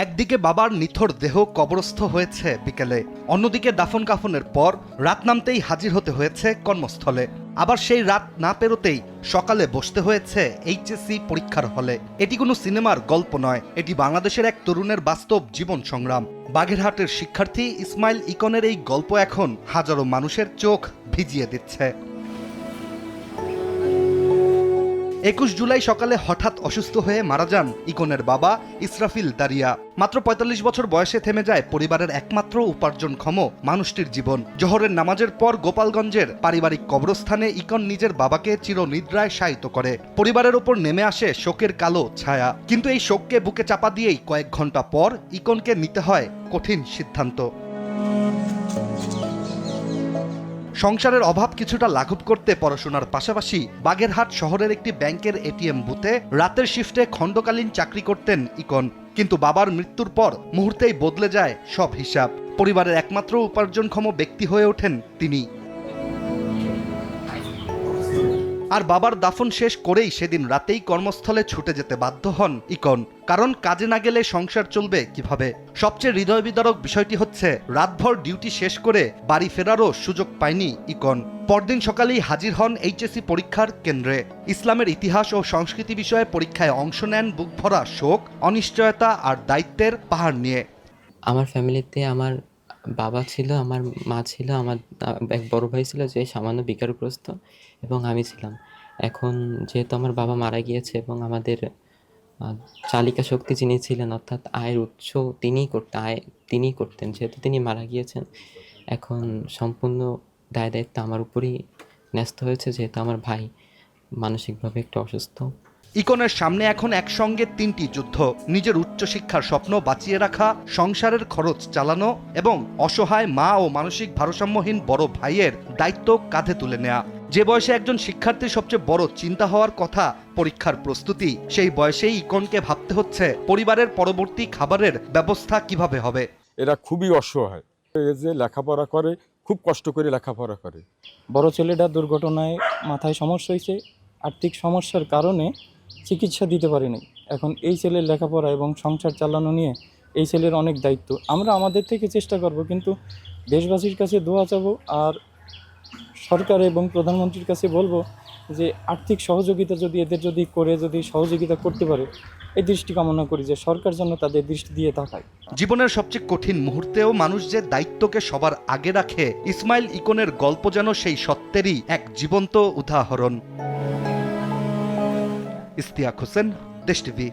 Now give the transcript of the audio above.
একদিকে বাবার নিথর দেহ কবরস্থ হয়েছে বিকেলে, অন্যদিকে দাফন কাফনের পর রাত নামতেই হাজির হতে হয়েছে কর্মস্থলে। আবার সেই রাত না পেরোতেই সকালে বসতে হয়েছে এইচএসসি পরীক্ষার হলে। এটি কোনো সিনেমার গল্প নয়, এটি বাংলাদেশের এক তরুণের বাস্তব জীবন সংগ্রাম। বাগেরহাটের শিক্ষার্থী ইসমাইল ইকনের এই গল্প এখন হাজারো মানুষের চোখ ভিজিয়ে দিচ্ছে। ২১ জুলাই সকালে হঠাৎ অসুস্থ হয়ে মারা যান ইকনের বাবা ইসরাফিল দারিয়া। মাত্র ৪৫ বছর বয়সে থেমে যায় পরিবারের একমাত্র উপার্জনক্ষম মানুষটির জীবন। জোহরের নামাজের পর গোপালগঞ্জের পারিবারিক কবরস্থানে ইকন নিজের বাবাকে চিরনিদ্রায় শায়িত করে। পরিবারের ওপর নেমে আসে শোকের কালো ছায়া। কিন্তু এই শোককে বুকে চাপা দিয়েই কয়েক ঘন্টা পর ইকনকে নিতে হয় কঠিন সিদ্ধান্ত। সংসারের অভাব কিছুটা লাঘব করতে পড়াশোনার পাশাপাশি বাগেরহাট শহরের একটি ব্যাংকের এটিএম বুথে রাতের শিফটে খণ্ডকালীন চাকরি করতেন ইকন। কিন্তু বাবার মৃত্যুর পর মুহূর্তেই বদলে যায় সব হিসাব। পরিবারের একমাত্র উপার্জনক্ষম ব্যক্তি হয়ে ওঠেন তিনি। আর বাবার দাফন শেষ করেই সেদিন রাতেই কর্মস্থলে ছুটে যেতে বাধ্য হন ইকন। কারণ কাজে না গেলে সংসার চলবে কিভাবে। সবচেয়ে হৃদয় বিদারক বিষয়টি হচ্ছে রাতভর ডিউটি শেষ করে বাড়ি ফেরারও সুযোগ পায়নি ইকন। পরদিন সকালেই হাজির হন এইচএসসি পরীক্ষার কেন্দ্রে। ইসলামের ইতিহাস ও সংস্কৃতি বিষয়ে পরীক্ষায় অংশ নেন বুক ভরা শোক, অনিশ্চয়তা আর দায়িত্বের পাহাড় নিয়ে। আমার ফ্যামিলিতে আমার বাবা ছিল, আমার মা ছিল, আমার এক বড় ভাই ছিল যে সামান্য বিকারগ্রস্ত, এবং আমি ছিলাম। এখন যেহেতু আমার বাবা মারা গিয়েছে এবং আমাদের চালিকা শক্তি যিনি ছিলেন, অর্থাৎ আয়ের উৎস তিনিই করতেন, যেহেতু তিনি মারা গিয়েছেন, এখন সম্পূর্ণ দায় দায়িত্ব আমার উপরই ন্যস্ত হয়েছে, যেহেতু আমার ভাই মানসিকভাবে একটু অসুস্থ। ইকনের সামনে এখন একসঙ্গে তিনটি যুদ্ধ: নিজের উচ্চশিক্ষার স্বপ্ন বাঁচিয়ে রাখা, সংসারের খরচ চালানো এবং অসহায় মা ও মানসিক ভারসাম্যহীন বড় ভাইয়ের দায়িত্ব কাঁধে তুলে নেওয়া। যে বয়সে একজন শিক্ষার্থীর সবচেয়ে বড় চিন্তা হওয়ার কথা পরীক্ষার প্রস্তুতি, সেই বয়সেই ইকনকে ভাবতে হচ্ছে পরিবারের পরবর্তী খাবারের ব্যবস্থা কিভাবে হবে। এরা খুবই অসহায়, যে লেখাপড়া করে খুব কষ্ট করে লেখাপড়া করে। বড় ছেলেটা দুর্ঘটনায় মাথায় সমস্যা হয়েছে, আর্থিক সমস্যার কারণে চিকিৎসা দিতে পারিনি। এখন এই ছেলের লেখাপড়া এবং সংসার চালানো নিয়ে এই ছেলের অনেক দায়িত্ব। আমরা আমাদের থেকে চেষ্টা করব, কিন্তু দেশবাসীর কাছে দোয়া চাবো আর সরকার এবং প্রধানমন্ত্রীর কাছে বলবো যে আর্থিক সহযোগিতা যদি সহযোগিতা করতে পারে, এই দৃষ্টি কামনা করি যে সরকার যেন তাদের দৃষ্টি দিয়ে তাকায়। জীবনের সবচেয়ে কঠিন মুহূর্তেও মানুষ যে দায়িত্বকে সবার আগে রাখে, ইসমাইল ইকনের গল্প যেন সেই সত্যেরই এক জীবন্ত উদাহরণ। ইশতিয়াক হোসেন, দেশ টিভি।